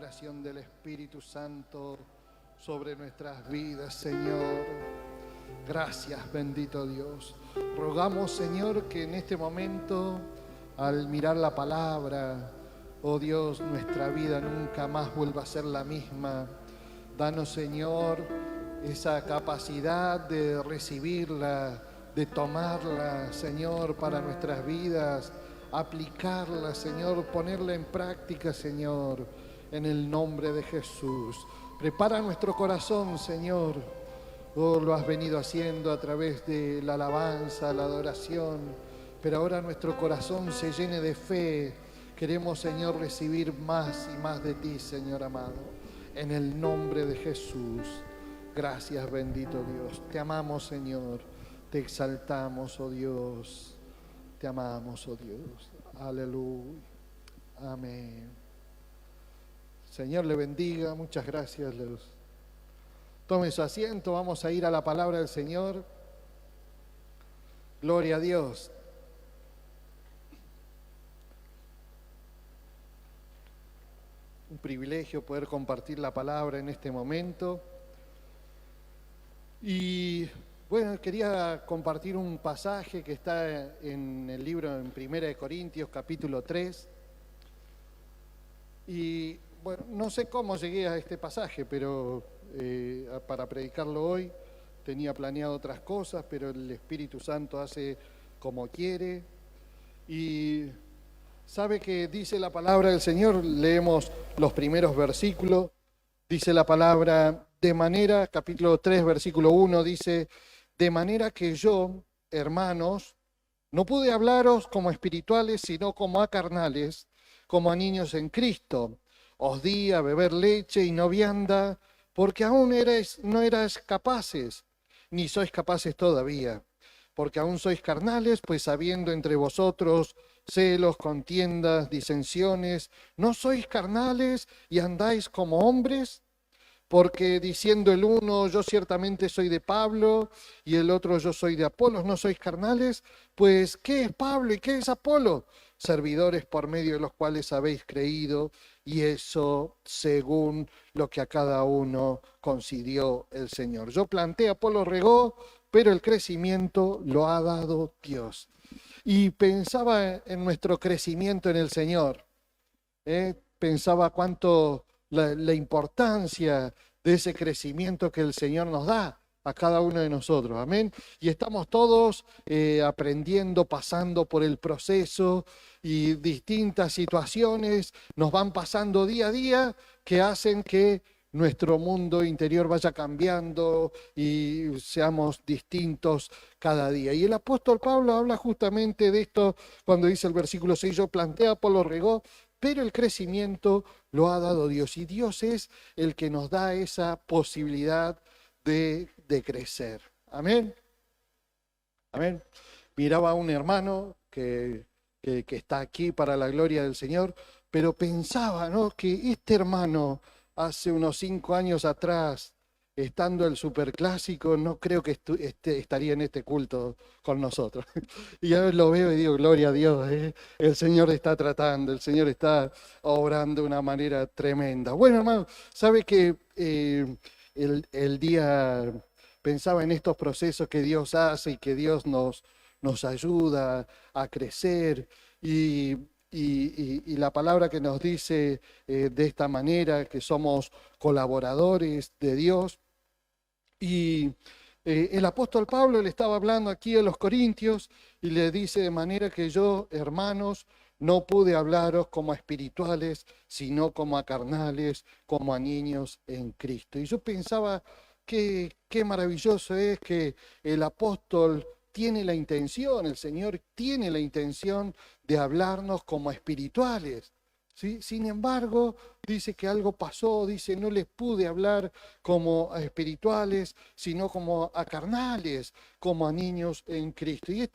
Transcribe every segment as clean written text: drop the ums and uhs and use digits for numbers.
operación del Espíritu Santo sobre nuestras vidas, Señor. Gracias, bendito Dios. Rogamos, Señor, que en este momento, al mirar la palabra, oh Dios, nuestra vida nunca más vuelva a ser la misma. Danos, Señor, esa capacidad de recibirla, de tomarla, Señor, para nuestras vidas, aplicarla, Señor, ponerla en práctica, Señor, en el nombre de Jesús. Prepara nuestro corazón, Señor. Oh, lo has venido haciendo a través de la alabanza, la adoración, pero ahora nuestro corazón se llene de fe. Queremos, Señor, recibir más y más de ti, Señor amado, en el nombre de Jesús. Gracias, bendito Dios. Te amamos, Señor. Te exaltamos, oh Dios. Te amamos, oh Dios. Aleluya. Amén. Señor le bendiga. Muchas gracias, Luz. Tome su asiento. Vamos a ir a la palabra del Señor. Gloria a Dios. Un privilegio poder compartir la palabra en este momento. Y bueno, quería compartir un pasaje que está en el libro en 1 Corintios, capítulo 3. Y bueno, no sé cómo llegué a este pasaje, pero para predicarlo hoy tenía planeado otras cosas, pero el Espíritu Santo hace como quiere. Y sabe que dice la palabra del Señor, leemos los primeros versículos, dice la palabra, de manera, capítulo 3, versículo 1, dice, de manera que yo, hermanos, no pude hablaros como espirituales, sino como a carnales, como a niños en Cristo. Os di a beber leche y no vianda, porque aún no erais capaces, ni sois capaces todavía, porque aún sois carnales, pues habiendo entre vosotros celos, contiendas, disensiones, ¿no sois carnales y andáis como hombres? Porque diciendo el uno, yo ciertamente soy de Pablo, y el otro, yo soy de Apolos, ¿no sois carnales? Pues, ¿qué es Pablo y qué es Apolo? Servidores por medio de los cuales habéis creído, y eso según lo que a cada uno concedió el Señor. Yo planté, Apolo regó, pero el crecimiento lo ha dado Dios. Y pensaba en nuestro crecimiento en el Señor. Pensaba cuánto la importancia de ese crecimiento que el Señor nos da a cada uno de nosotros, amén. Y estamos todos aprendiendo, pasando por el proceso, y distintas situaciones nos van pasando día a día que hacen que nuestro mundo interior vaya cambiando y seamos distintos cada día. Y el apóstol Pablo habla justamente de esto cuando dice el versículo 6, yo planté, Apolo regó, pero el crecimiento lo ha dado Dios, y Dios es el que nos da esa posibilidad de crecer. Amén. Amén. Miraba a un hermano que está aquí para la gloria del Señor, pero pensaba, ¿no?, que este hermano hace unos 5 años atrás, estando el superclásico, no creo que estaría en este culto con nosotros. Y a veces lo veo y digo, gloria a Dios, el Señor está tratando, el Señor está obrando de una manera tremenda. Bueno, hermano, sabe que el día pensaba en estos procesos que Dios hace y que Dios nos ayuda a crecer, y la palabra que nos dice de esta manera, que somos colaboradores de Dios. Y el apóstol Pablo le estaba hablando aquí a los Corintios y le dice, de manera que yo, hermanos, no pude hablaros como a espirituales, sino como a carnales, como a niños en Cristo. Y yo pensaba, qué maravilloso es que el apóstol tiene la intención, el Señor tiene la intención de hablarnos como a espirituales, ¿sí? Sin embargo, dice que algo pasó, dice, no les pude hablar como a espirituales, sino como a carnales, como a niños en Cristo. Y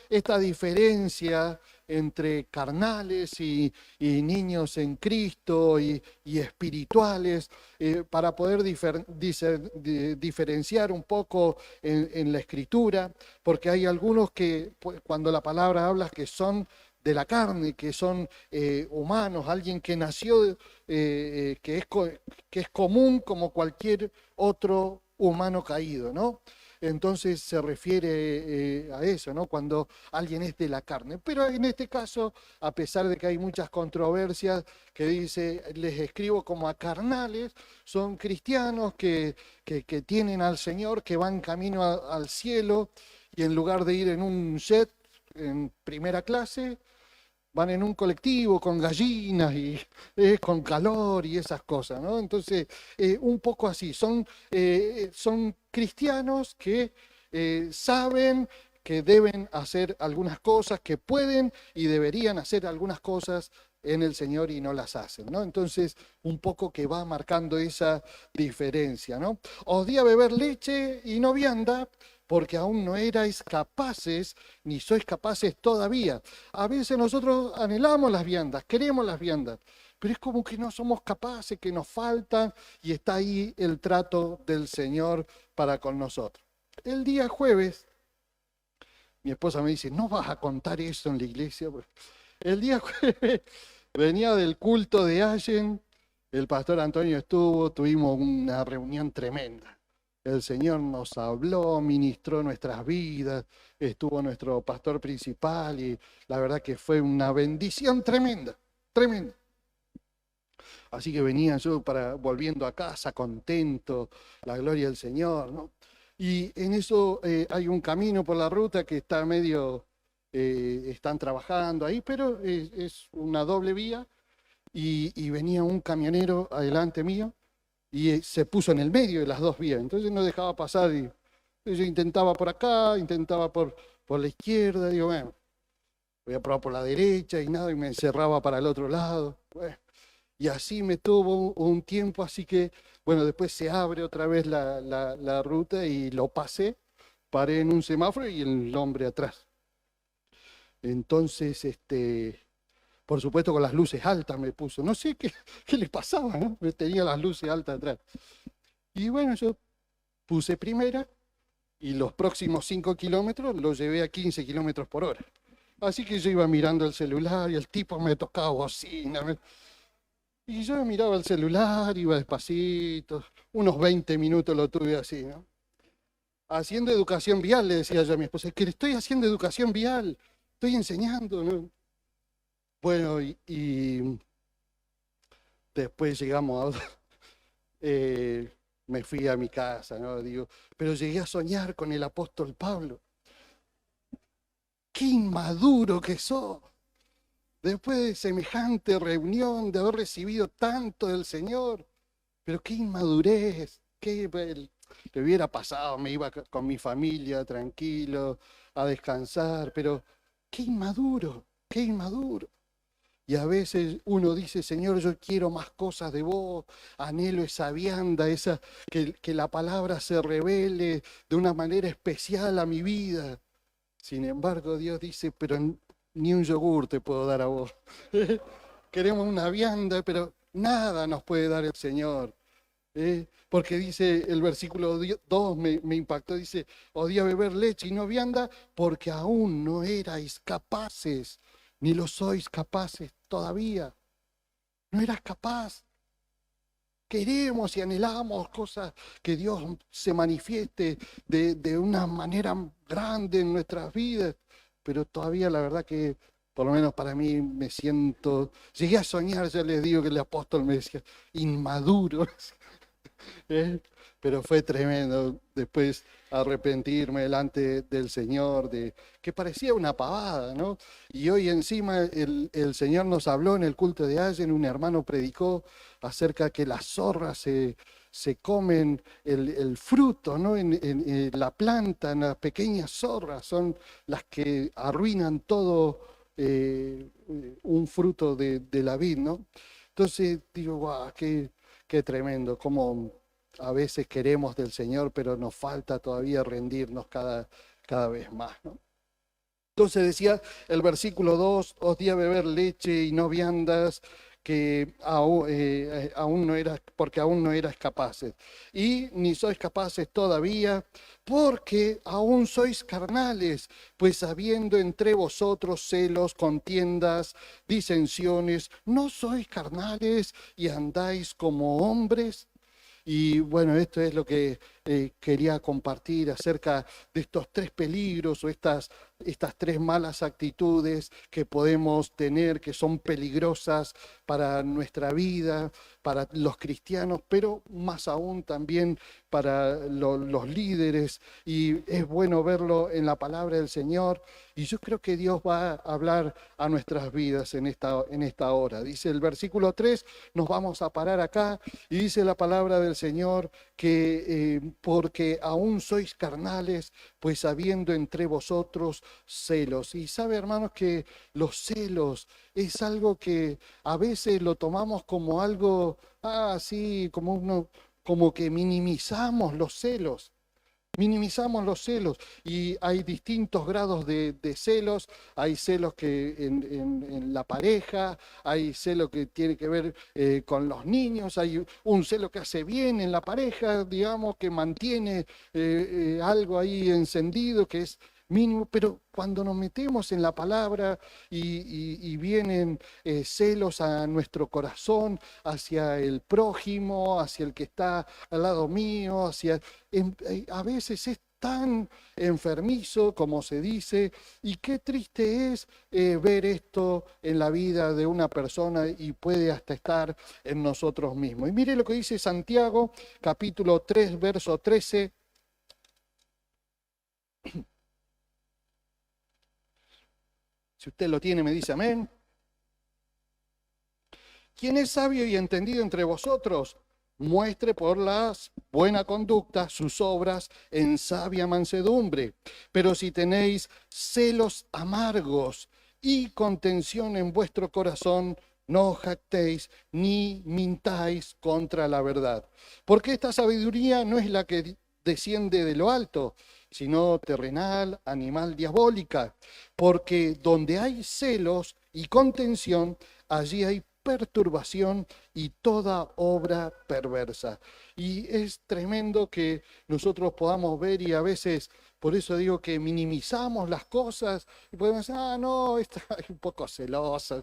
esta diferencia entre carnales y niños en Cristo y espirituales, para poder diferenciar un poco en la Escritura, porque hay algunos que cuando la palabra habla que son de la carne, que son humanos, alguien que nació, que es común como cualquier otro humano caído, ¿no? Entonces se refiere a eso, ¿no? Cuando alguien es de la carne. Pero en este caso, a pesar de que hay muchas controversias, que dice, les escribo como a carnales, son cristianos que tienen al Señor, que van camino al cielo, y en lugar de ir en un jet en primera clase, van en un colectivo con gallinas y con calor y esas cosas, ¿no? Entonces, un poco así, son cristianos que saben que deben hacer algunas cosas, que pueden y deberían hacer algunas cosas en el Señor y no las hacen, ¿no? Entonces, un poco que va marcando esa diferencia, ¿no? Os di a beber leche y no vianda, porque aún no erais capaces, ni sois capaces todavía. A veces nosotros anhelamos las viandas, queremos las viandas, pero es como que no somos capaces, que nos faltan, y está ahí el trato del Señor para con nosotros. El día jueves, mi esposa me dice, ¿no vas a contar eso en la iglesia? El día jueves venía del culto de Allen, el pastor Antonio estuvo, tuvimos una reunión tremenda. El Señor nos habló, ministró nuestras vidas, estuvo nuestro pastor principal y la verdad que fue una bendición tremenda, tremenda. Así que venía yo volviendo a casa contento, la gloria del Señor, ¿no? Y en eso hay un camino por la ruta que está medio, están trabajando ahí, pero es una doble vía y venía un camionero adelante mío y se puso en el medio de las dos vías, entonces no dejaba pasar y yo intentaba por acá, intentaba por la izquierda, digo, bueno, voy a probar por la derecha y nada, y me encerraba para el otro lado. Bueno, y así me tuvo un tiempo, así que, bueno, después se abre otra vez la ruta y lo pasé, paré en un semáforo y el hombre atrás. Entonces, por supuesto con las luces altas me puso, no sé qué le pasaba, ¿no? Tenía las luces altas atrás. Y bueno, yo puse primera y los próximos 5 kilómetros los llevé a 15 kilómetros por hora. Así que yo iba mirando el celular y el tipo me tocaba bocina. Y yo miraba el celular, iba despacito, unos 20 minutos lo tuve así, ¿no? Haciendo educación vial, le decía yo a mi esposa, es que estoy haciendo educación vial, estoy enseñando, ¿no? Bueno, y después llegamos a... me fui a mi casa, ¿no? Digo, pero llegué a soñar con el apóstol Pablo. ¡Qué inmaduro que sos! Después de semejante reunión, de haber recibido tanto del Señor, pero qué inmadurez, qué le hubiera pasado, me iba con mi familia tranquilo a descansar, pero qué inmaduro, qué inmaduro. Y a veces uno dice, Señor, yo quiero más cosas de vos, anhelo esa vianda, que la palabra se revele de una manera especial a mi vida. Sin embargo, Dios dice, pero ni un yogur te puedo dar a vos. Queremos una vianda, pero nada nos puede dar el Señor. Porque dice el versículo 2, me impactó, dice, odia beber leche y no vianda porque aún no erais capaces, ni lo sois capaces todavía. No eras capaz. Queremos y anhelamos cosas que Dios se manifieste de una manera grande en nuestras vidas, pero todavía la verdad que, por lo menos para mí, me siento, llegué a soñar, ya les digo que el apóstol me decía, inmaduro. Pero fue tremendo después arrepentirme delante del Señor, que parecía una pavada, ¿no? Y hoy encima el Señor nos habló en el culto de Allen, un hermano predicó acerca que las zorras se comen el fruto, ¿no? En la planta, en las pequeñas zorras, son las que arruinan todo un fruto de la vid, ¿no? Entonces digo, guau, qué tremendo, como a veces queremos del Señor, pero nos falta todavía rendirnos cada vez más, ¿no? Entonces decía el versículo 2, os di a beber leche y no viandas, que aún no eras, porque aún no eras capaces. Y ni sois capaces todavía, porque aún sois carnales, pues habiendo entre vosotros celos, contiendas, disensiones, ¿no sois carnales y andáis como hombres? Y bueno, esto es lo que quería compartir acerca de estos tres peligros o estas tres malas actitudes que podemos tener, que son peligrosas para nuestra vida, para los cristianos, pero más aún también para los líderes. Y es bueno verlo en la palabra del Señor. Y yo creo que Dios va a hablar a nuestras vidas en esta hora. Dice el versículo 3, nos vamos a parar acá, y dice la palabra del Señor que porque aún sois carnales, pues habiendo entre vosotros celos. Y sabe, hermanos, que los celos es algo que a veces lo tomamos como algo, así, como que minimizamos los celos. Minimizamos los celos y hay distintos grados de celos. Hay celos que en la pareja, hay celo que tiene que ver con los niños, hay un celo que hace bien en la pareja, digamos, que mantiene algo ahí encendido, que es mínimo, pero cuando nos metemos en la palabra y vienen celos a nuestro corazón, hacia el prójimo, hacia el que está al lado mío, a veces es tan enfermizo, como se dice, y qué triste es ver esto en la vida de una persona y puede hasta estar en nosotros mismos. Y mire lo que dice Santiago, capítulo 3, verso 13. Si usted lo tiene, me dice amén. ¿Quién es sabio y entendido entre vosotros? Muestre por la buena conducta sus obras en sabia mansedumbre. Pero si tenéis celos amargos y contención en vuestro corazón, no jactéis ni mintáis contra la verdad. Porque esta sabiduría no es la que desciende de lo alto, sino terrenal, animal, diabólica. Porque donde hay celos y contención, allí hay perturbación y toda obra perversa. Y es tremendo que nosotros podamos ver, y a veces, por eso digo que minimizamos las cosas y podemos decir, no, está un poco celoso,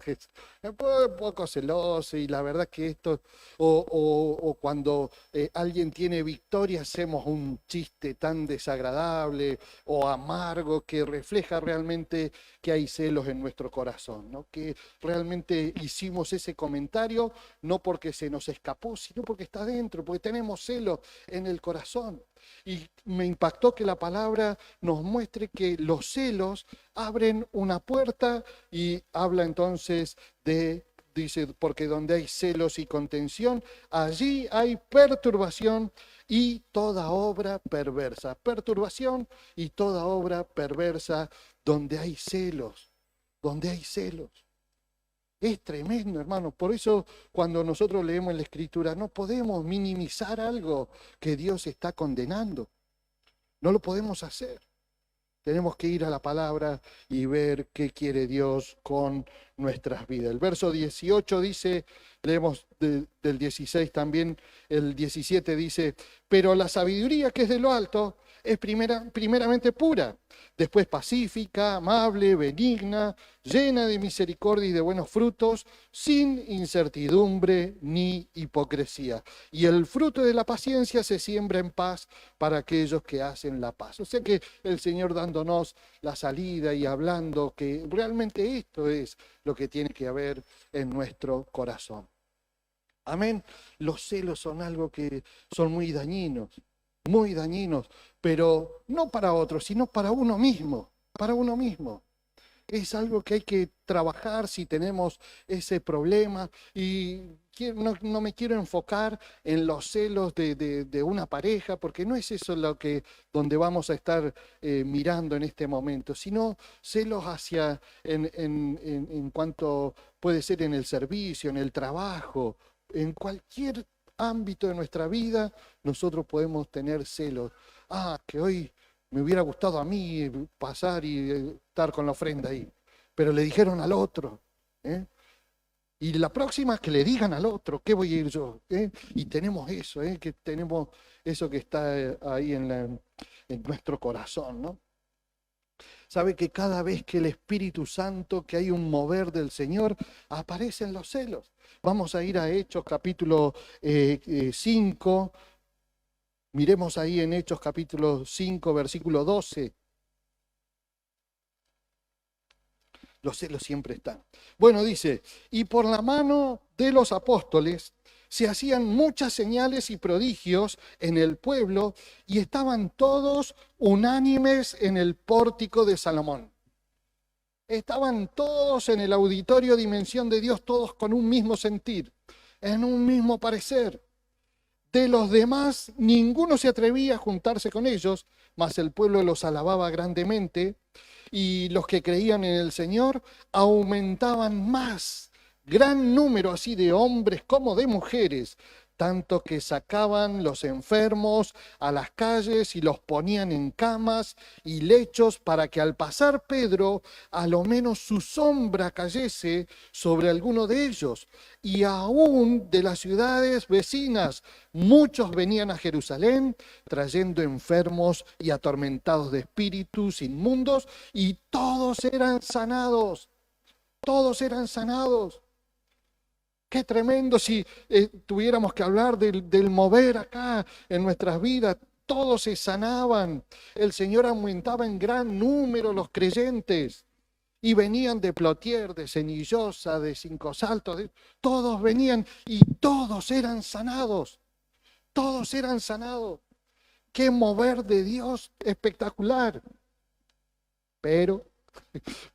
un poco celoso, y la verdad que esto, o cuando alguien tiene victoria, hacemos un chiste tan desagradable o amargo que refleja realmente que hay celos en nuestro corazón, ¿no? Que realmente hicimos ese comentario no porque se nos escapó, sino porque está dentro, porque tenemos celos en el corazón. Y me impactó que la palabra nos muestre que los celos abren una puerta, y habla entonces dice, porque donde hay celos y contención, allí hay perturbación y toda obra perversa. Perturbación y toda obra perversa donde hay celos, donde hay celos. Es tremendo, hermano. Por eso cuando nosotros leemos la Escritura no podemos minimizar algo que Dios está condenando. No lo podemos hacer. Tenemos que ir a la palabra y ver qué quiere Dios con nuestras vidas. El verso 18 dice, leemos del 16 también, el 17 dice, pero la sabiduría que es de lo alto es primeramente pura, después pacífica, amable, benigna, llena de misericordia y de buenos frutos, sin incertidumbre ni hipocresía. Y el fruto de la paciencia se siembra en paz para aquellos que hacen la paz. O sea que el Señor dándonos la salida y hablando que realmente esto es lo que tiene que haber en nuestro corazón. Amén. Los celos son algo que son muy dañinos, pero no para otros, sino para uno mismo, para uno mismo. Es algo que hay que trabajar si tenemos ese problema, y no me quiero enfocar en los celos de una pareja, porque no es eso donde vamos a estar mirando en este momento, sino celos en cuanto puede ser en el servicio, en el trabajo, en cualquier ámbito de nuestra vida, nosotros podemos tener celos. Que hoy me hubiera gustado a mí pasar y estar con la ofrenda ahí, pero le dijeron al otro, ¿eh? Y la próxima que le digan al otro, ¿qué voy a ir yo? Y tenemos eso, que tenemos eso que está ahí en nuestro corazón, ¿no? Sabe que cada vez que el Espíritu Santo, que hay un mover del Señor, aparecen los celos. Vamos a ir a Hechos capítulo 5. Miremos ahí en Hechos capítulo 5, versículo 12. Los celos siempre están. Bueno, dice, y por la mano de los apóstoles se hacían muchas señales y prodigios en el pueblo y estaban todos unánimes en el pórtico de Salomón. Estaban todos en el auditorio Dimensión de Dios, todos con un mismo sentir, en un mismo parecer. De los demás, ninguno se atrevía a juntarse con ellos, mas el pueblo los alababa grandemente, y los que creían en el Señor aumentaban más, gran número así de hombres como de mujeres, tanto que sacaban los enfermos a las calles y los ponían en camas y lechos para que al pasar Pedro, a lo menos su sombra cayese sobre alguno de ellos. Y aún de las ciudades vecinas, muchos venían a Jerusalén trayendo enfermos y atormentados de espíritus inmundos, y todos eran sanados, todos eran sanados. Qué tremendo si tuviéramos que hablar del mover acá en nuestras vidas. Todos se sanaban. El Señor aumentaba en gran número los creyentes. Y venían de Plotier, de Cenillosa, de Cinco Saltos. Todos venían y todos eran sanados. Todos eran sanados. Qué mover de Dios espectacular. Pero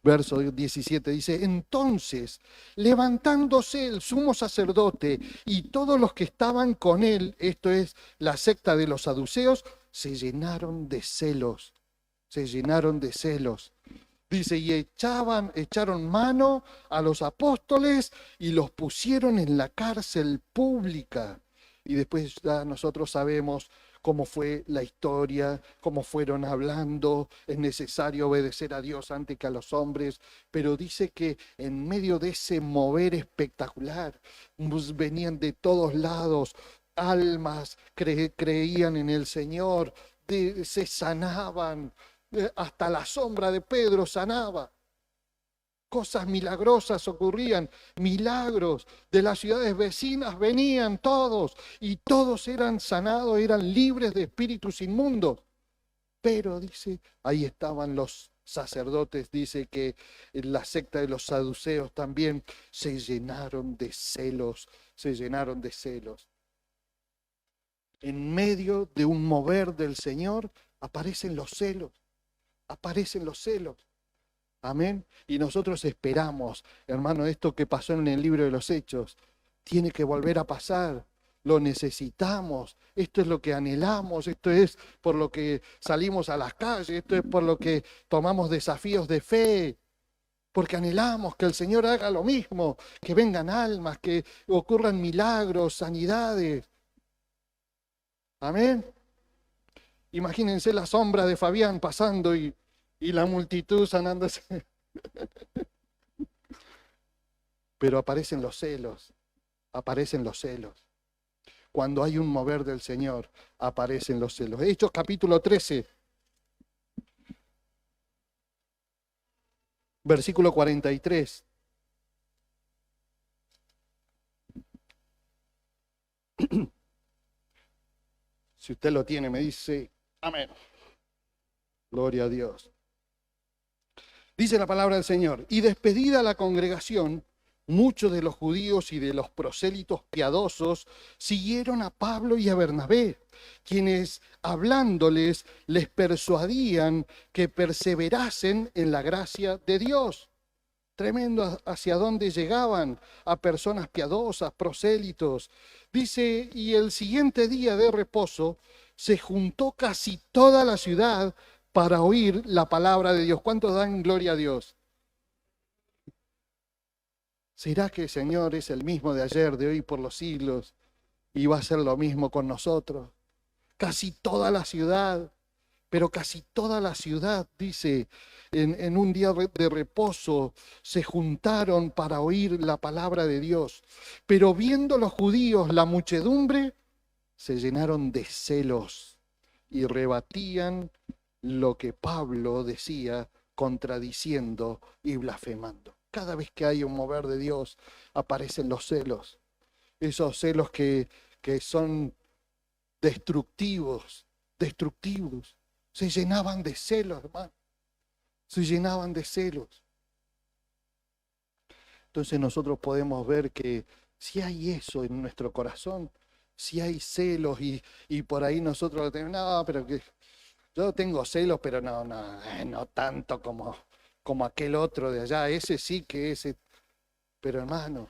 verso 17 dice, entonces, levantándose el sumo sacerdote y todos los que estaban con él, esto es la secta de los saduceos, se llenaron de celos, se llenaron de celos. Dice, y echaron mano a los apóstoles y los pusieron en la cárcel pública. Y después ya nosotros sabemos cómo fue la historia, cómo fueron hablando. Es necesario obedecer a Dios antes que a los hombres, pero dice que en medio de ese mover espectacular, venían de todos lados, almas creían en el Señor, se sanaban, hasta la sombra de Pedro sanaba. Cosas milagrosas ocurrían, milagros de las ciudades vecinas venían todos y todos eran sanados, eran libres de espíritus inmundos. Pero dice, ahí estaban los sacerdotes, dice que la secta de los saduceos también se llenaron de celos, se llenaron de celos. En medio de un mover del Señor aparecen los celos, aparecen los celos. Amén. Y nosotros esperamos, hermano, esto que pasó en el libro de los Hechos, tiene que volver a pasar. Lo necesitamos. Esto es lo que anhelamos. Esto es por lo que salimos a las calles. Esto es por lo que tomamos desafíos de fe. Porque anhelamos que el Señor haga lo mismo, que vengan almas, que ocurran milagros, sanidades. Amén. Imagínense la sombra de Fabián pasando y la multitud sanándose. Pero aparecen los celos, aparecen los celos. Cuando hay un mover del Señor, aparecen los celos. Hechos capítulo 13, versículo 43. Si usted lo tiene, me dice, amén. Gloria a Dios. Dice la palabra del Señor, y despedida la congregación, muchos de los judíos y de los prosélitos piadosos siguieron a Pablo y a Bernabé, quienes hablándoles les persuadían que perseverasen en la gracia de Dios. Tremendo hacia dónde llegaban, a personas piadosas, prosélitos. Dice, y el siguiente día de reposo se juntó casi toda la ciudad para oír la palabra de Dios. ¿Cuántos dan gloria a Dios? ¿Será que el Señor es el mismo de ayer, de hoy, por los siglos? Y va a ser lo mismo con nosotros. Casi toda la ciudad pero casi toda la ciudad, dice, en un día de reposo, se juntaron para oír la palabra de Dios. Pero viendo los judíos la muchedumbre, se llenaron de celos y rebatían lo que Pablo decía, contradiciendo y blasfemando. Cada vez que hay un mover de Dios, aparecen los celos. Esos celos que son destructivos, destructivos. Se llenaban de celos, hermano. Se llenaban de celos. Entonces nosotros podemos ver que si hay eso en nuestro corazón, si hay celos y por ahí nosotros tenemos, no, pero que yo tengo celos, pero no tanto como aquel otro de allá, ese sí que ese. Pero hermano,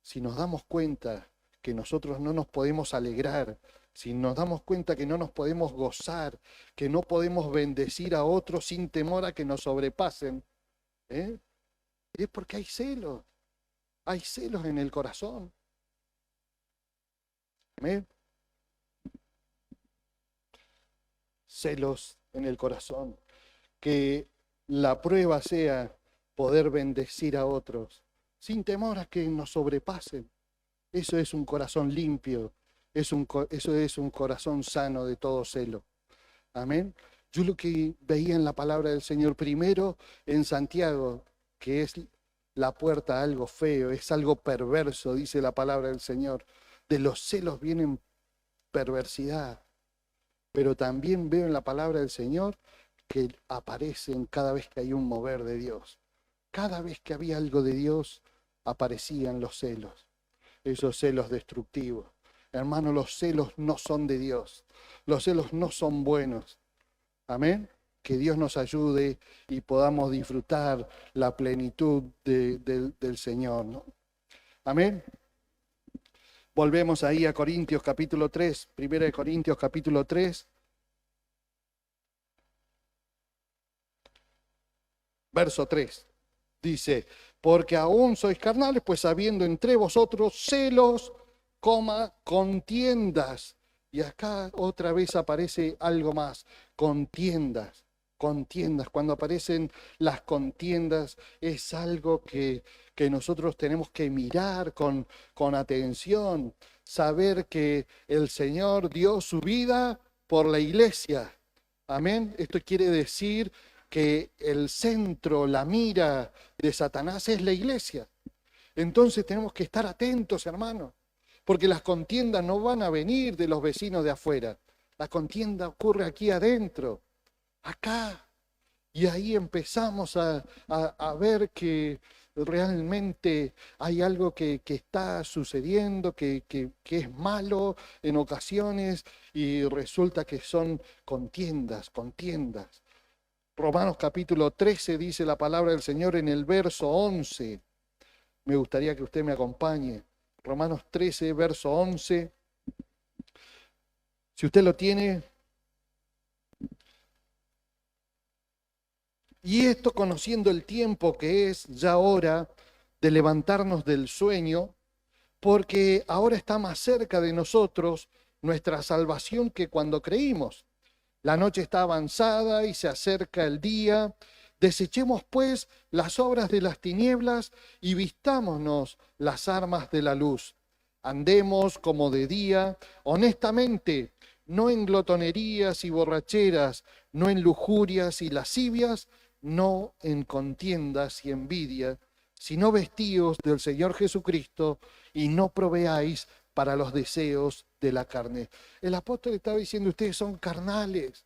si nos damos cuenta que nosotros no nos podemos alegrar, si nos damos cuenta que no nos podemos gozar, que no podemos bendecir a otros sin temor a que nos sobrepasen, es porque hay celos en el corazón. ¿Amén? Celos en el corazón. Que la prueba sea poder bendecir a otros sin temor a que nos sobrepasen. Eso es un corazón limpio, eso es un corazón sano de todo celo. Amén. Yo lo que veía en la palabra del Señor primero en Santiago, que es la puerta a algo feo, es algo perverso, dice la palabra del Señor. De los celos vienen perversidad. Pero también veo en la palabra del Señor que aparecen cada vez que hay un mover de Dios. Cada vez que había algo de Dios, aparecían los celos, esos celos destructivos. Hermano, los celos no son de Dios. Los celos no son buenos. Amén. Que Dios nos ayude y podamos disfrutar la plenitud del Señor, ¿no? Amén. Volvemos ahí a Corintios capítulo 3, 1 Corintios capítulo 3. Verso 3. Dice, porque aún sois carnales, pues habiendo entre vosotros celos, contiendas. Y acá otra vez aparece algo más, contiendas. Contiendas, cuando aparecen las contiendas, es algo que nosotros tenemos que mirar con atención, saber que el Señor dio su vida por la iglesia. Amén. Esto quiere decir que el centro, la mira de Satanás es la iglesia. Entonces tenemos que estar atentos, hermanos, porque las contiendas no van a venir de los vecinos de afuera. La contienda ocurre aquí adentro, acá. Y ahí empezamos a ver que realmente hay algo que está sucediendo, que es malo en ocasiones y resulta que son contiendas. Romanos capítulo 13 dice la palabra del Señor en el verso 11. Me gustaría que usted me acompañe. Romanos 13, verso 11. Si usted lo tiene. Y esto conociendo el tiempo que es ya hora de levantarnos del sueño, porque ahora está más cerca de nosotros nuestra salvación que cuando creímos. La noche está avanzada y se acerca el día. Desechemos pues las obras de las tinieblas y vistámonos las armas de la luz. Andemos como de día, honestamente, no en glotonerías y borracheras, no en lujurias y lascivias, no en contiendas y envidia, sino vestíos del Señor Jesucristo y no proveáis para los deseos de la carne. El apóstol estaba diciendo, ustedes son carnales.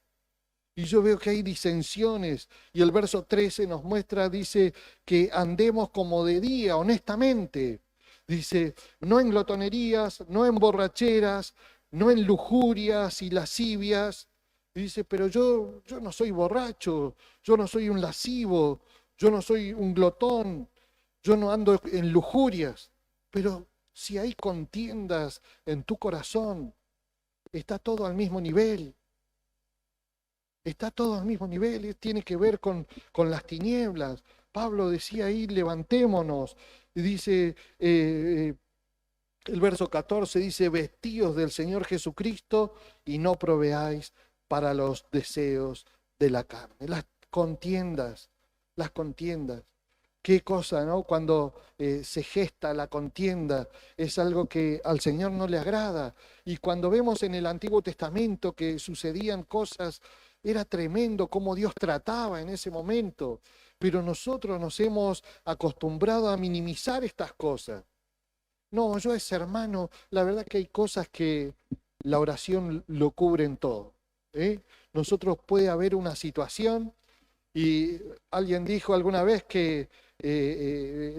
Y yo veo que hay disensiones. Y el verso 13 nos muestra, dice, que andemos como de día, honestamente. Dice, no en glotonerías, no en borracheras, no en lujurias y lascivias. Y dice, pero yo no soy borracho, yo no soy un lascivo, yo no soy un glotón, yo no ando en lujurias. Pero si hay contiendas en tu corazón, está todo al mismo nivel. Está todo al mismo nivel, tiene que ver con las tinieblas. Pablo decía ahí, levantémonos. Y dice, el verso 14 dice, vestíos del Señor Jesucristo y no proveáis para los deseos de la carne. Las contiendas, las contiendas. Qué cosa, ¿no? Cuando se gesta la contienda, es algo que al Señor no le agrada. Y cuando vemos en el Antiguo Testamento que sucedían cosas, era tremendo cómo Dios trataba en ese momento. Pero nosotros nos hemos acostumbrado a minimizar estas cosas. No, yo ese hermano, la verdad que hay cosas que la oración lo cubren todo. ¿Eh? Nosotros puede haber una situación y alguien dijo alguna vez que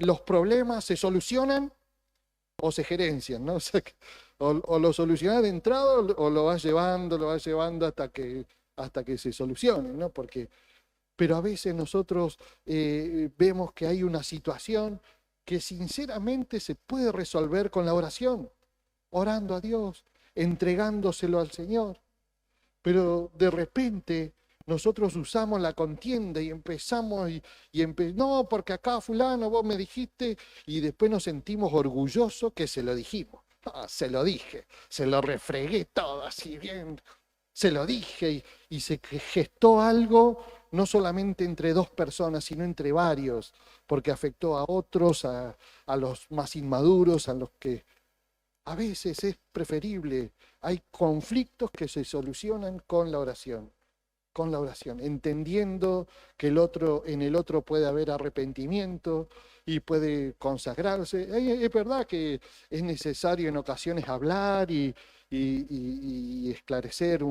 los problemas se solucionan o se gerencian, ¿no? O sea, o lo solucionas de entrada o lo vas llevando hasta que se solucione, ¿no? Pero a veces nosotros vemos que hay una situación que sinceramente se puede resolver con la oración, orando a Dios, entregándoselo al Señor. Pero de repente nosotros usamos la contienda y empezamos no, porque acá fulano vos me dijiste, y después nos sentimos orgullosos que se lo dijimos. Ah, se lo dije, se lo refregué todo así bien, se lo dije y se gestó algo no solamente entre dos personas, sino entre varios, porque afectó a otros, a los más inmaduros, a los que a veces es preferible. Hay conflictos que se solucionan con la oración, entendiendo que en el otro puede haber arrepentimiento y puede consagrarse. Es verdad que es necesario en ocasiones hablar y esclarecer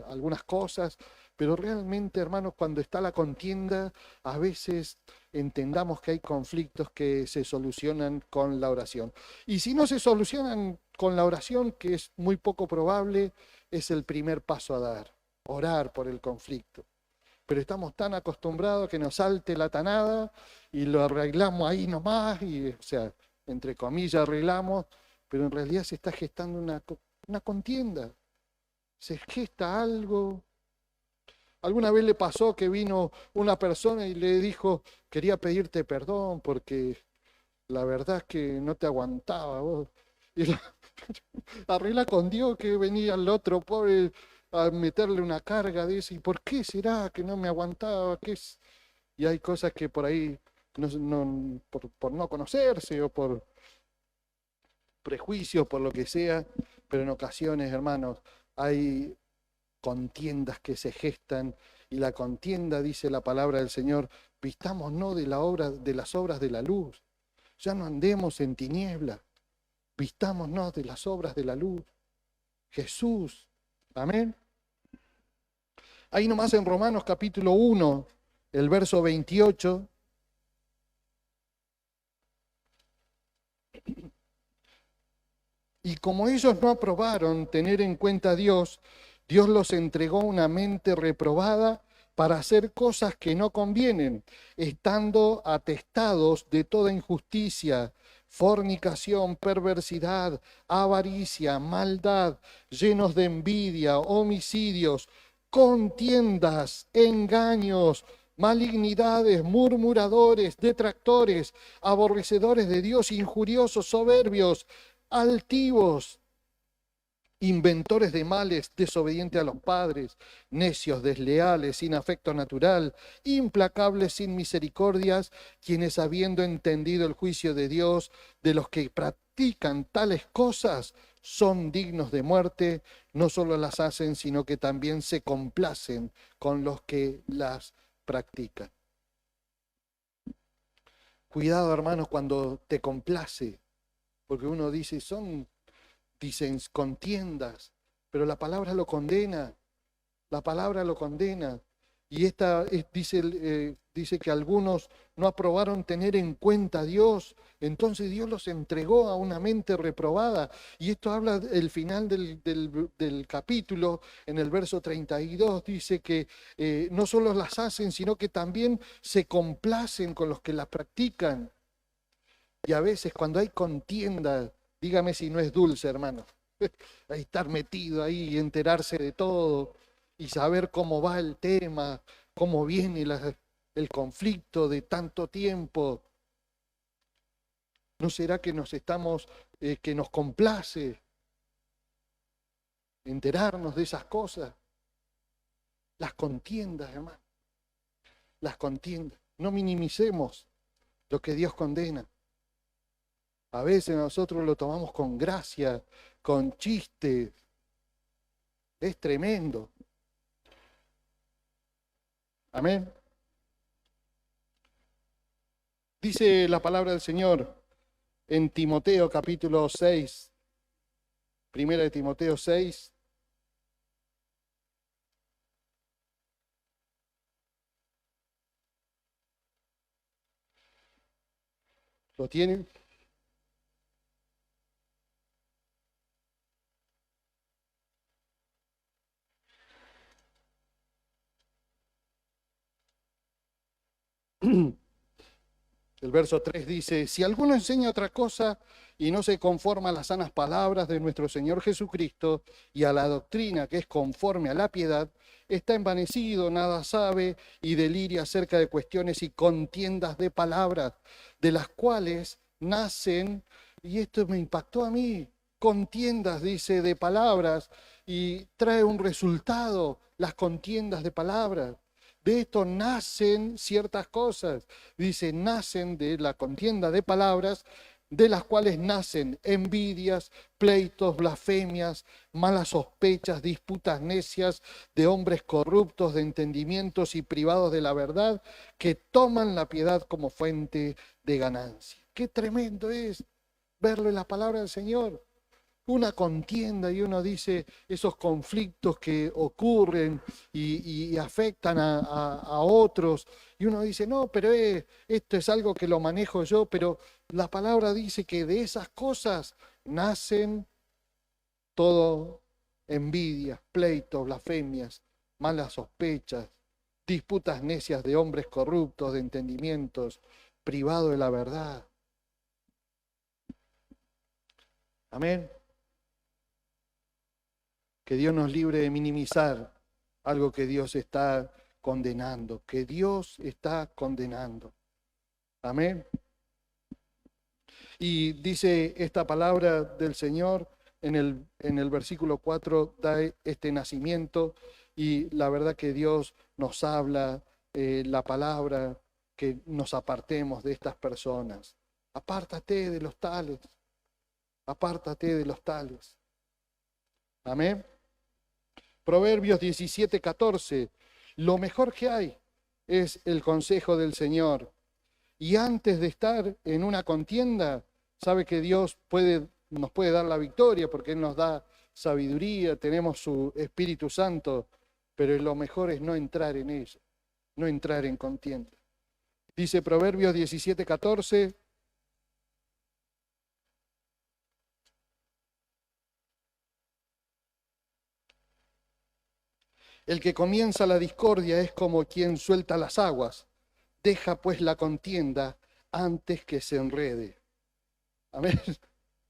algunas cosas, pero realmente, hermanos, cuando está la contienda, a veces entendamos que hay conflictos que se solucionan con la oración. Y si no se solucionan con la oración, que es muy poco probable, es el primer paso a dar, orar por el conflicto. Pero estamos tan acostumbrados que nos salte la tanada y lo arreglamos ahí nomás, o sea, entre comillas arreglamos, pero en realidad se está gestando una contienda. Se gesta algo. Alguna vez le pasó que vino una persona y le dijo, quería pedirte perdón porque la verdad es que no te aguantaba vos. Y arregla con Dios que venía el otro pobre a meterle una carga de eso. ¿Y por qué será que no me aguantaba? ¿Qué es? Y hay cosas que por ahí, por no conocerse o por prejuicios, por lo que sea, pero en ocasiones, hermanos, hay contiendas que se gestan y la contienda, dice la palabra del Señor, vistamos no de las obras de la luz, ya no andemos en tinieblas, vistámonos de las obras de la luz. Jesús, amén. Ahí nomás en Romanos capítulo 1, el verso 28. Y como ellos no aprobaron tener en cuenta a Dios, Dios los entregó una mente reprobada para hacer cosas que no convienen, estando atestados de toda injusticia, fornicación, perversidad, avaricia, maldad, llenos de envidia, homicidios, contiendas, engaños, malignidades, murmuradores, detractores, aborrecedores de Dios, injuriosos, soberbios, altivos, inventores de males, desobedientes a los padres, necios, desleales, sin afecto natural, implacables, sin misericordias, quienes habiendo entendido el juicio de Dios, de los que practican tales cosas, son dignos de muerte, no solo las hacen, sino que también se complacen con los que las practican. Cuidado, hermanos, cuando te complace, porque uno dice, dicen contiendas, pero la palabra lo condena, la palabra lo condena. Y dice que algunos no aprobaron tener en cuenta a Dios, entonces Dios los entregó a una mente reprobada. Y esto habla el final del capítulo, en el verso 32, dice que no solo las hacen, sino que también se complacen con los que las practican. Y a veces cuando hay contienda, dígame si no es dulce, hermano, ahí estar metido ahí y enterarse de todo y saber cómo va el tema, cómo viene el conflicto de tanto tiempo. ¿No será que que nos complace enterarnos de esas cosas? Las contiendas, hermano. Las contiendas. No minimicemos lo que Dios condena. A veces nosotros lo tomamos con gracia, con chistes. Es tremendo. Amén. Dice la palabra del Señor en Timoteo capítulo 6, primera de Timoteo 6. ¿Lo tienen? El verso 3 dice, si alguno enseña otra cosa y no se conforma a las sanas palabras de nuestro Señor Jesucristo y a la doctrina que es conforme a la piedad, está envanecido, nada sabe y deliria acerca de cuestiones y contiendas de palabras, de las cuales nacen, y esto me impactó a mí, contiendas, dice, de palabras, y trae un resultado, las contiendas de palabras. De esto nacen ciertas cosas. Dice, nacen de la contienda de palabras, de las cuales nacen envidias, pleitos, blasfemias, malas sospechas, disputas necias de hombres corruptos de entendimientos y privados de la verdad, que toman la piedad como fuente de ganancia. Qué tremendo es verlo en la palabra del Señor. Una contienda y uno dice esos conflictos que ocurren y afectan a otros y uno dice, no, pero esto es algo que lo manejo yo, pero la palabra dice que de esas cosas nacen todo envidias, pleitos, blasfemias, malas sospechas, disputas necias de hombres corruptos, de entendimientos, privados de la verdad. Amén. Que Dios nos libre de minimizar algo que Dios está condenando, que Dios está condenando. Amén. Y dice esta palabra del Señor en el versículo 4, da este nacimiento y la verdad que Dios nos habla, la palabra, que nos apartemos de estas personas. Apártate de los tales, apártate de los tales. Amén. Proverbios 17:14, lo mejor que hay es el consejo del Señor. Y antes de estar en una contienda, sabe que Dios nos puede dar la victoria porque Él nos da sabiduría, tenemos su Espíritu Santo, pero lo mejor es no entrar en ella, no entrar en contienda. Dice Proverbios 17:14, el que comienza la discordia es como quien suelta las aguas. Deja pues la contienda antes que se enrede. Amén.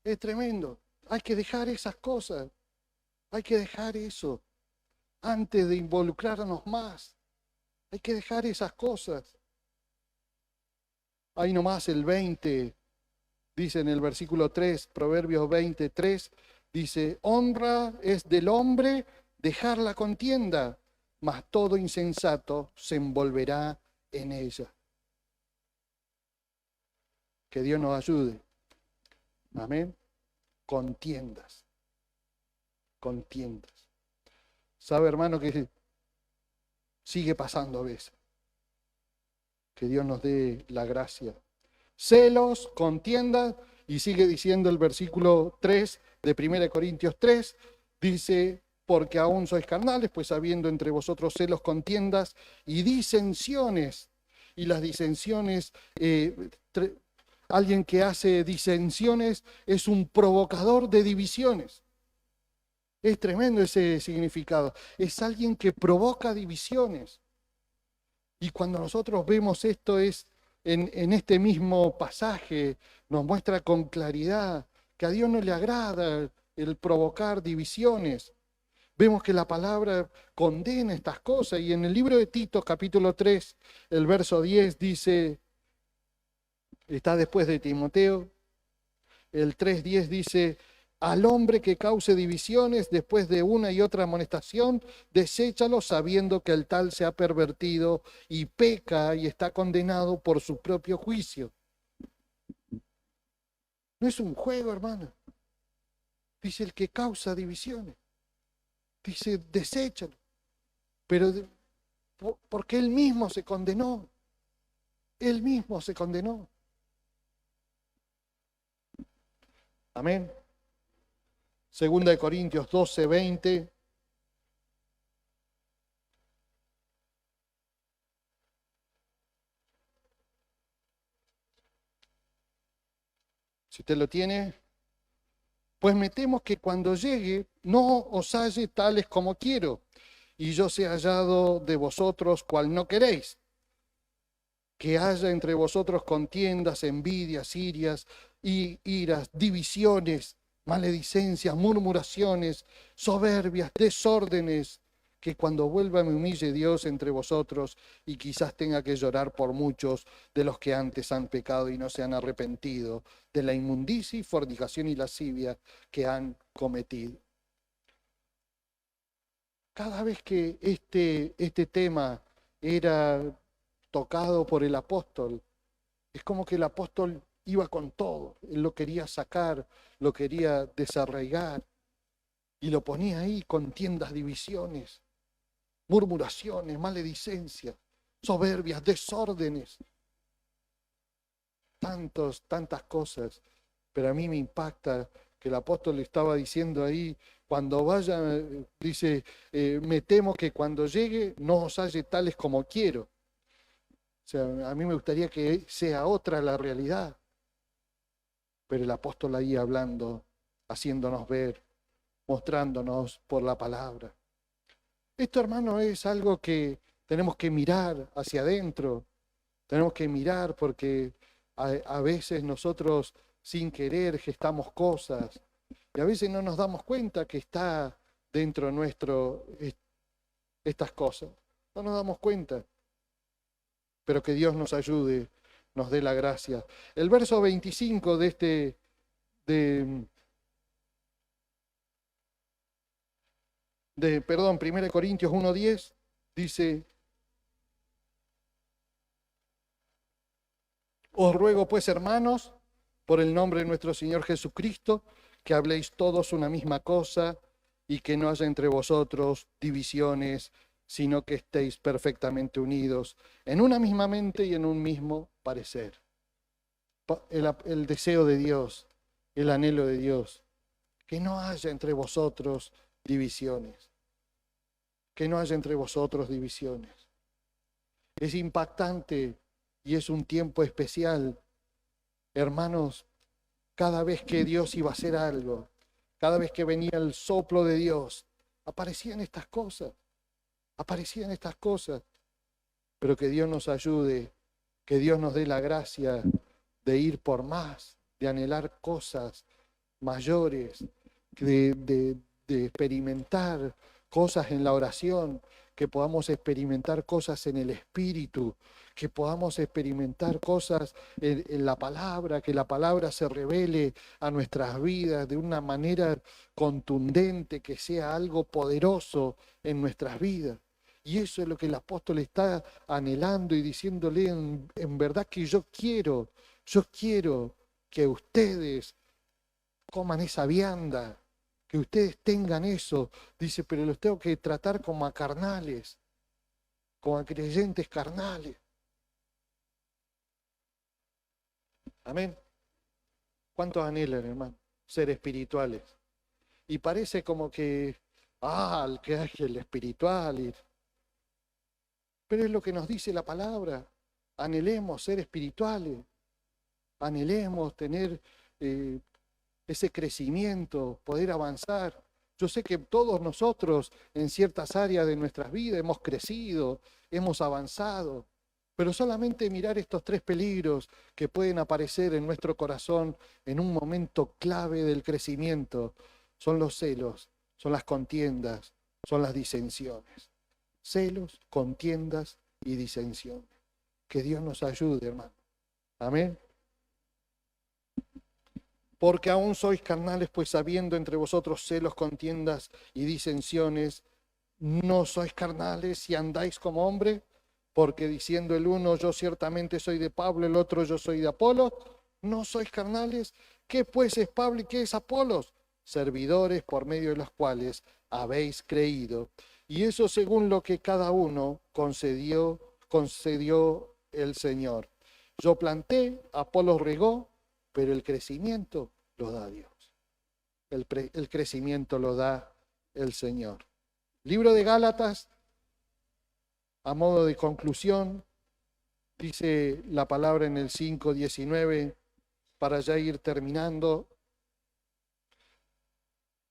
Es tremendo. Hay que dejar esas cosas. Hay que dejar eso. Antes de involucrarnos más. Hay que dejar esas cosas. Ahí nomás el 20, dice en el versículo 3, Proverbios 23, dice, honra es del hombre dejar la contienda, mas todo insensato se envolverá en ella. Que Dios nos ayude. Amén. Contiendas. Contiendas. ¿Sabe, hermano, que sigue pasando a veces? Que Dios nos dé la gracia. Celos, contiendas, y sigue diciendo el versículo 3 de 1 Corintios 3, dice, porque aún sois carnales, pues habiendo entre vosotros celos, contiendas y disensiones. Y las disensiones, alguien que hace disensiones es un provocador de divisiones. Es tremendo ese significado. Es alguien que provoca divisiones. Y cuando nosotros vemos esto es en este mismo pasaje, nos muestra con claridad que a Dios no le agrada el provocar divisiones. Vemos que la palabra condena estas cosas y en el libro de Tito, capítulo 3, el verso 10 dice, está después de Timoteo, el 3:10 dice, Al hombre que cause divisiones después de una y otra amonestación, deséchalo sabiendo que el tal se ha pervertido y peca y está condenado por su propio juicio. No es un juego, hermano. Dice el que causa divisiones. Dice, deséchalo. Pero porque él mismo se condenó. Él mismo se condenó. Amén. Segunda de Corintios 12, 20. Si usted lo tiene, pues me temo que cuando llegue no os halle tales como quiero, y yo sea hallado de vosotros cual no queréis. Que haya entre vosotros contiendas, envidias, iras, divisiones, maledicencias, murmuraciones, soberbias, desórdenes, que cuando vuelva me humille Dios entre vosotros y quizás tenga que llorar por muchos de los que antes han pecado y no se han arrepentido de la inmundicia y fornicación y lascivia que han cometido. Cada vez que este tema era tocado por el apóstol, es como que el apóstol iba con todo, él lo quería sacar, lo quería desarraigar y lo ponía ahí, contiendas, divisiones, murmuraciones, maledicencias, soberbias, desórdenes, tantas cosas. Pero a mí me impacta que el apóstol le estaba diciendo ahí, cuando vaya, dice, me temo que cuando llegue no os halle tales como quiero. O sea, a mí me gustaría que sea otra la realidad. Pero el apóstol ahí hablando, haciéndonos ver, mostrándonos por la palabra. Esto, hermano, es algo que tenemos que mirar hacia adentro. Tenemos que mirar porque a veces nosotros sin querer gestamos cosas y a veces no nos damos cuenta que está dentro nuestro estas cosas. No nos damos cuenta. Pero que Dios nos ayude, nos dé la gracia. El verso 25 de 1 Corintios 1:10 dice: os ruego pues, hermanos, por el nombre de nuestro Señor Jesucristo, que habléis todos una misma cosa y que no haya entre vosotros divisiones, sino que estéis perfectamente unidos en una misma mente y en un mismo parecer. El deseo de Dios, el anhelo de Dios, que no haya entre vosotros divisiones, que no haya entre vosotros divisiones. Es impactante y es un tiempo especial, hermanos, cada vez que Dios iba a hacer algo, cada vez que venía el soplo de Dios, aparecían estas cosas, pero que Dios nos ayude, que Dios nos dé la gracia de ir por más, de anhelar cosas mayores, de experimentar cosas en la oración, que podamos experimentar cosas en el Espíritu, que podamos experimentar cosas en la palabra, que la palabra se revele a nuestras vidas de una manera contundente, que sea algo poderoso en nuestras vidas. Y eso es lo que el apóstol está anhelando y diciéndole, en verdad que yo quiero que ustedes coman esa vianda, que ustedes tengan eso. Dice, pero los tengo que tratar como a carnales, como a creyentes carnales. Amén. ¿Cuántos anhelan, hermano? Ser espirituales. Y parece como que, el que es el espiritual. Pero es lo que nos dice la palabra. Anhelemos ser espirituales. Anhelemos tener ese crecimiento, poder avanzar. Yo sé que todos nosotros en ciertas áreas de nuestras vidas hemos crecido, hemos avanzado, pero solamente mirar estos tres peligros que pueden aparecer en nuestro corazón en un momento clave del crecimiento son los celos, son las contiendas, son las disensiones. Celos, contiendas y disensiones. Que Dios nos ayude, hermano. Amén. Porque aún sois carnales, pues habiendo entre vosotros celos, contiendas y disensiones, ¿no sois carnales y andáis como hombre? Porque diciendo el uno, yo ciertamente soy de Pablo, el otro, yo soy de Apolos, ¿no sois carnales? ¿Qué pues es Pablo y qué es Apolos? Servidores por medio de los cuales habéis creído. Y eso según lo que cada uno concedió el Señor. Yo planté, Apolos regó, pero el crecimiento lo da Dios. El crecimiento lo da el Señor. Libro de Gálatas, a modo de conclusión, dice la palabra en el 5:19, para ya ir terminando.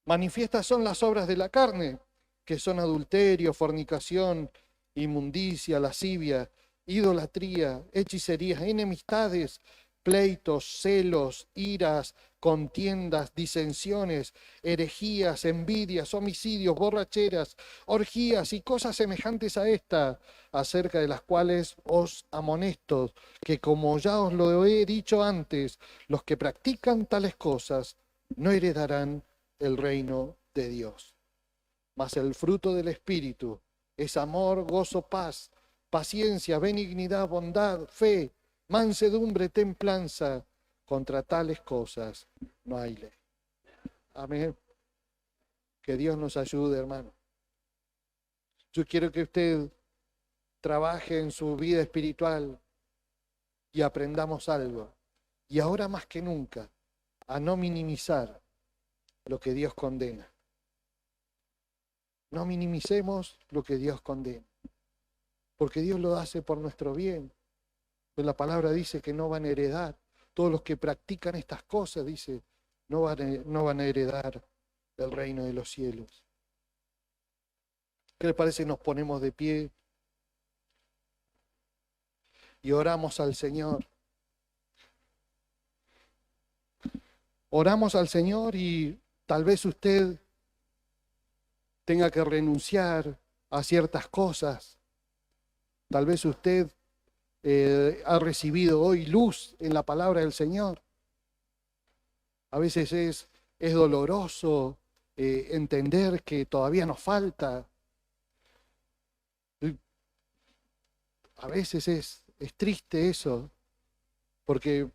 Manifiestas son las obras de la carne, que son adulterio, fornicación, inmundicia, lascivia, idolatría, hechicerías, enemistades, pleitos, celos, iras, contiendas, disensiones, herejías, envidias, homicidios, borracheras, orgías y cosas semejantes a esta, acerca de las cuales os amonesto, que como ya os lo he dicho antes, los que practican tales cosas no heredarán el reino de Dios. Mas el fruto del Espíritu es amor, gozo, paz, paciencia, benignidad, bondad, fe, mansedumbre, templanza. Contra tales cosas no hay ley. Amén. Que Dios nos ayude, hermano. Yo quiero que usted trabaje en su vida espiritual y aprendamos algo. Y ahora más que nunca, a no minimizar lo que Dios condena. No minimicemos lo que Dios condena, porque Dios lo hace por nuestro bien. Pues la palabra dice que no van a heredar. Todos los que practican estas cosas, dice, no van a heredar el reino de los cielos. ¿Qué le parece? Nos ponemos de pie y oramos al Señor. Oramos al Señor y tal vez usted tenga que renunciar a ciertas cosas. Tal vez usted ha recibido hoy luz en la palabra del Señor. A veces es doloroso entender que todavía nos falta. A veces es triste eso, porque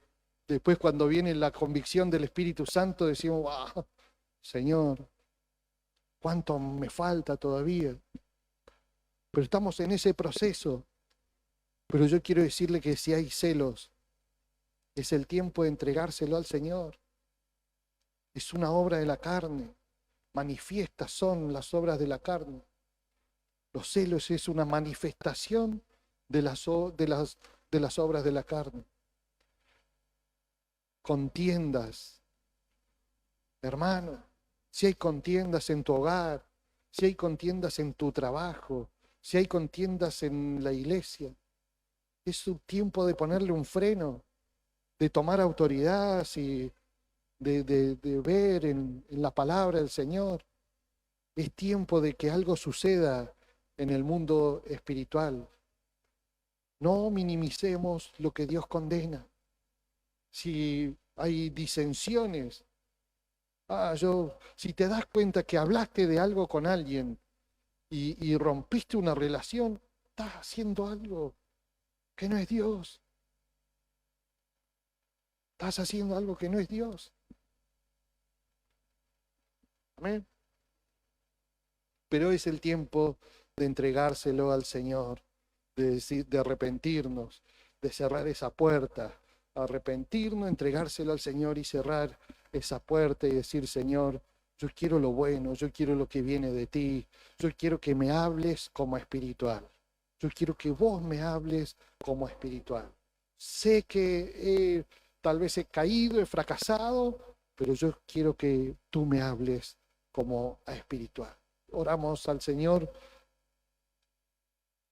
después cuando viene la convicción del Espíritu Santo decimos, wow, Señor, ¿cuánto me falta todavía? Pero estamos en ese proceso. Pero yo quiero decirle que si hay celos, es el tiempo de entregárselo al Señor. Es una obra de la carne. Manifiestas son las obras de la carne. Los celos es una manifestación de las obras de la carne. Contiendas. Hermano, si hay contiendas en tu hogar, si hay contiendas en tu trabajo, si hay contiendas en la iglesia, es un tiempo de ponerle un freno, de tomar autoridad y de ver en la palabra del Señor. Es tiempo de que algo suceda en el mundo espiritual. No minimicemos lo que Dios condena. Si hay disensiones, si te das cuenta que hablaste de algo con alguien y rompiste una relación, estás haciendo algo que no es Dios. Estás haciendo algo que no es Dios. Amén. Pero es el tiempo de entregárselo al Señor, de arrepentirnos, de cerrar esa puerta, arrepentirnos, entregárselo al Señor y cerrar esa puerta y decir, Señor, yo quiero lo bueno, yo quiero lo que viene de ti, yo quiero que me hables como espiritual, yo quiero que vos me hables como espiritual. Sé que tal vez he caído, he fracasado, pero yo quiero que tú me hables como espiritual. Oramos al Señor.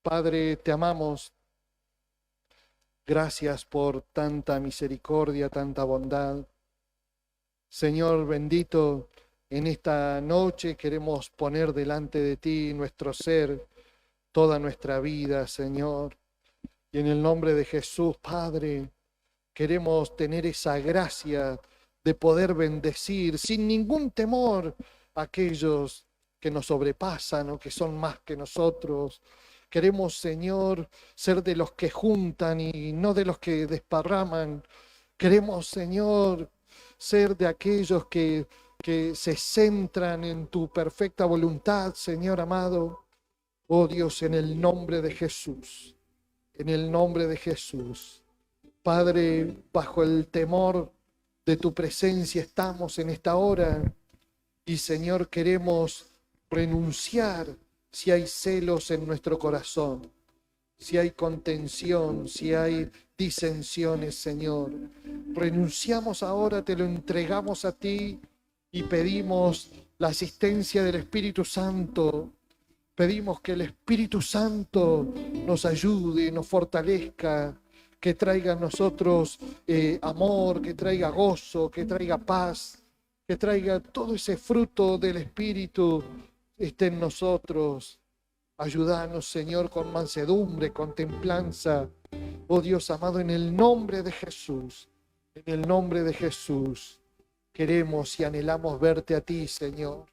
Padre, te amamos. Gracias por tanta misericordia, tanta bondad. Señor bendito, en esta noche queremos poner delante de ti nuestro ser, toda nuestra vida, Señor. Y en el nombre de Jesús, Padre, queremos tener esa gracia de poder bendecir sin ningún temor a aquellos que nos sobrepasan o que son más que nosotros. Queremos, Señor, ser de los que juntan y no de los que desparraman. Queremos, Señor, ser de aquellos que se centran en tu perfecta voluntad, Señor amado. Oh Dios, en el nombre de Jesús, en el nombre de Jesús. Padre, bajo el temor de tu presencia estamos en esta hora y, Señor, queremos renunciar si hay celos en nuestro corazón, si hay contención, si hay disensiones, Señor. Renunciamos ahora, te lo entregamos a ti y pedimos la asistencia del Espíritu Santo. Pedimos que el Espíritu Santo nos ayude, nos fortalezca, que traiga a nosotros amor, que traiga gozo, que traiga paz, que traiga todo ese fruto del Espíritu esté en nosotros. Ayúdanos, Señor, con mansedumbre, con templanza. Oh Dios amado, en el nombre de Jesús, en el nombre de Jesús, queremos y anhelamos verte a ti, Señor.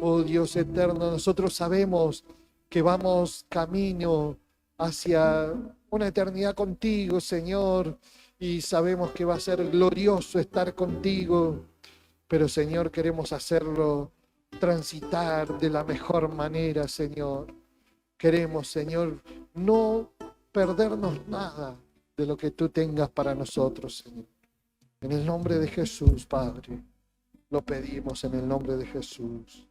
Oh Dios eterno, nosotros sabemos que vamos camino hacia una eternidad contigo, Señor, y sabemos que va a ser glorioso estar contigo, pero, Señor, queremos hacerlo transitar de la mejor manera, Señor. Queremos, Señor, no perdernos nada de lo que tú tengas para nosotros, Señor. En el nombre de Jesús, Padre, lo pedimos en el nombre de Jesús.